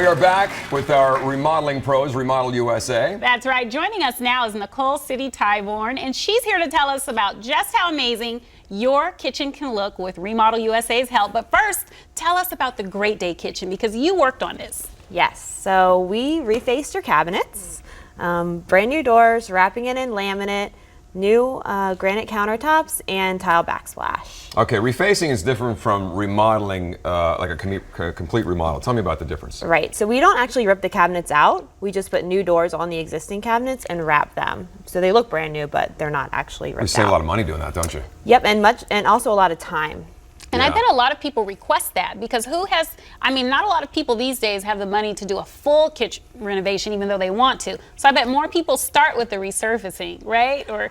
are back with our remodeling pros, Remodel USA. That's right. Joining us now is Nicole City Tyborn, and she's here to tell us about just how amazing your kitchen can look with Remodel USA's help. But first, tell us about the Great Day Kitchen, because you worked on this. Yes, so we refaced your cabinets, brand new doors, wrapping it in laminate, new granite countertops, and tile backsplash. Okay, refacing is different from remodeling, like a complete remodel. Tell me about the difference. Right, so we don't actually rip the cabinets out. We just put new doors on the existing cabinets and wrap them. So they look brand new, but they're not actually ripped out. You save a lot of money doing that, don't you? Yep, and also a lot of time. And I bet a lot of people request that, because not a lot of people these days have the money to do a full kitchen renovation, even though they want to. So I bet more people start with the resurfacing, right? Or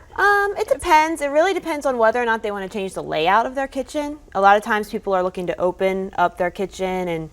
it depends. It really depends on whether or not they want to change the layout of their kitchen. A lot of times people are looking to open up their kitchen and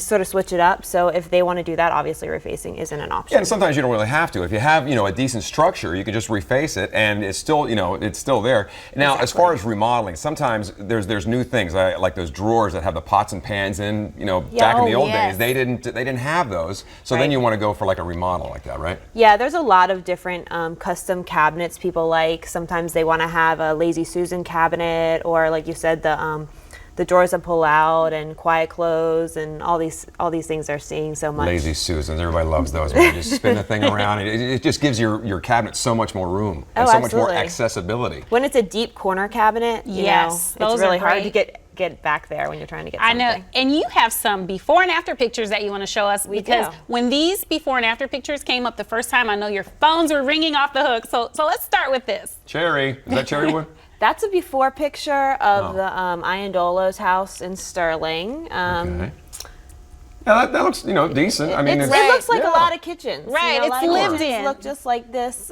sort of switch it up. So if they want to do that, obviously refacing isn't an option. Yeah, and sometimes you don't really have to. If you have, a decent structure, you can just reface it, and it's still, it's still there. Now, As far as remodeling, sometimes there's new things. Like those drawers that have the pots and pans in. Back in the old days, they didn't have those. So then you want to go for like a remodel like that, right? Yeah, there's a lot of different custom cabinets people like. Sometimes they want to have a Lazy Susan cabinet, or like you said, the drawers that pull out, and quiet close, and all these things they're seeing so much. Lazy Susans, everybody loves those. When you just spin the thing around, it just gives your cabinet so much more room and so much more accessibility. When it's a deep corner cabinet, it's really hard to get back there when you're trying to get something. I know, and you have some before and after pictures that you want to show us, because when these before and after pictures came up the first time, I know your phones were ringing off the hook. So let's start with this. Cherry, is that cherry wood? That's a before picture of the Iandolo's house in Sterling. Okay. Now that looks, decent. It looks like a lot of kitchens. Right, it's lived in. Look just like this,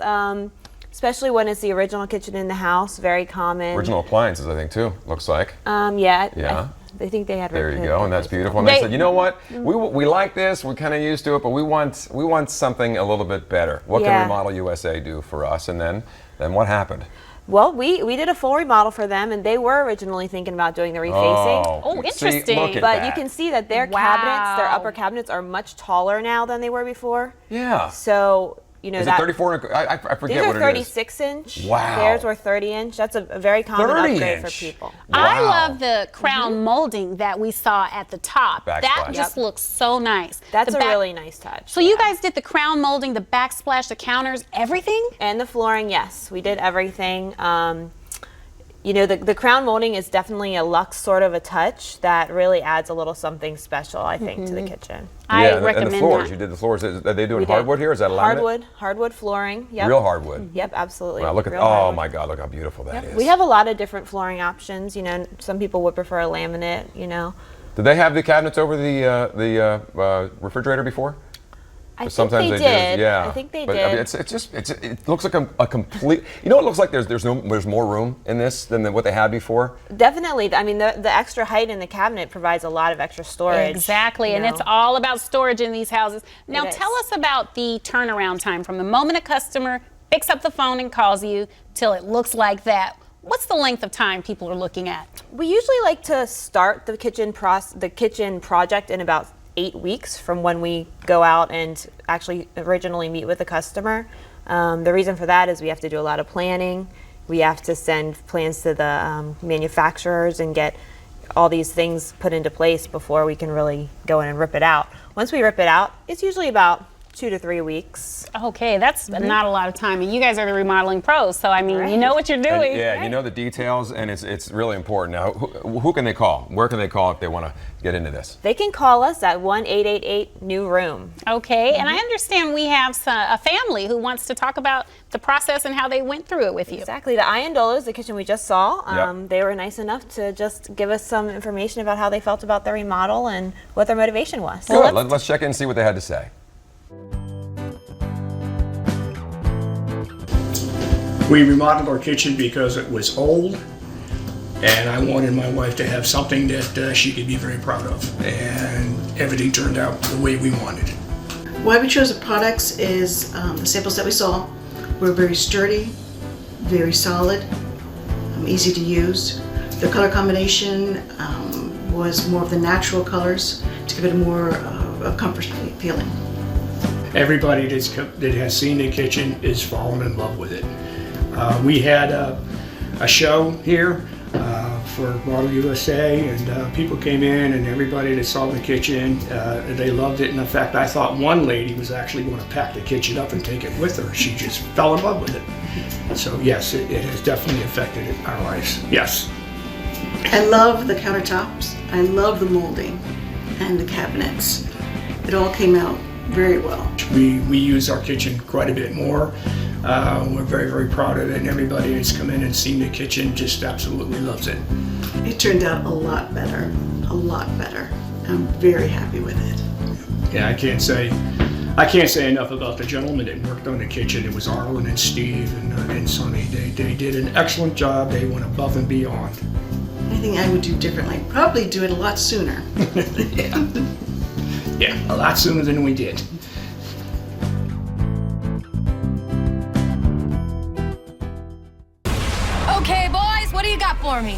especially when it's the original kitchen in the house. Very common. Original appliances, I think, too. Looks like. Yeah. I think they had. There you go, and that's beautiful. And they said, you know what? We like this. We're kind of used to it, but we want something a little bit better. What can Remodel USA do for us? And then what happened? Well, we did a full remodel for them, and they were originally thinking about doing the refacing. Oh, interesting. But you can see that their cabinets, their upper cabinets, are much taller now than they were before. Yeah. So, is it 34? I forget what it is. These are 36 inch. Wow. Theirs were 30 inch. That's a very common upgrade for people. Wow. I love the crown molding that we saw at the top. Backsplash. That just looks so nice. That's a really nice touch. So you guys did the crown molding, the backsplash, the counters, everything? And the flooring, yes. We did everything. The crown molding is definitely a luxe sort of a touch that really adds a little something special, I think, to the kitchen. I recommend and the floors, that. you did the floors. Are they doing hardwood here? Is that laminate? Hardwood flooring. Yep. Real hardwood. Yep, absolutely. Wow, look at my God, look how beautiful that is. We have a lot of different flooring options. Some people would prefer a laminate. Did they have the cabinets over the refrigerator before? I think they did. Yeah. I think they but, did. It looks like a complete. It looks like there's more room in this than what they had before. Definitely. The extra height in the cabinet provides a lot of extra storage. Exactly, and it's all about storage in these houses. Now tell us about the turnaround time from the moment a customer picks up the phone and calls you till it looks like that. What's the length of time people are looking at? We usually like to start the kitchen project in about 8 weeks from when we go out and actually originally meet with the customer. The reason for that is we have to do a lot of planning. We have to send plans to the manufacturers and get all these things put into place before we can really go in and rip it out. Once we rip it out, it's usually about 2 to 3 weeks. Okay, that's not a lot of time. And you guys are the remodeling pros, so you know what you're doing. You know the details, and it's really important. Now, who can they call? Where can they call if they want to get into this? They can call us at 1-888-NEW-ROOM. Okay, and I understand we have a family who wants to talk about the process and how they went through it with you. Exactly. The Iandolo's, the kitchen we just saw, they were nice enough to just give us some information about how they felt about their remodel and what their motivation was. Good. Let's check in and see what they had to say. We remodeled our kitchen because it was old, and I wanted my wife to have something that she could be very proud of, and everything turned out the way we wanted. Why we chose the products is the samples that we saw were very sturdy, very solid, easy to use. The color combination was more of the natural colors to give it a more comfort feeling. Everybody that has seen the kitchen is falling in love with it. We had a show here for Remodel USA, and people came in, and everybody that saw the kitchen, they loved it. And in fact, I thought one lady was actually going to pack the kitchen up and take it with her. She just fell in love with it. So yes, it has definitely affected our lives. Yes. I love the countertops. I love the molding and the cabinets. It all came out very well. We use our kitchen quite a bit more. We're very, very proud of it, and everybody that's come in and seen the kitchen just absolutely loves it. It turned out a lot better, a lot better. I'm very happy with it. Yeah, I can't say enough about the gentlemen that worked on the kitchen. It was Arlen and Steve and Sonny. They did an excellent job. They went above and beyond. Anything I would do differently, probably do it a lot sooner. Yeah, a lot sooner than we did. Okay, boys, what do you got for me?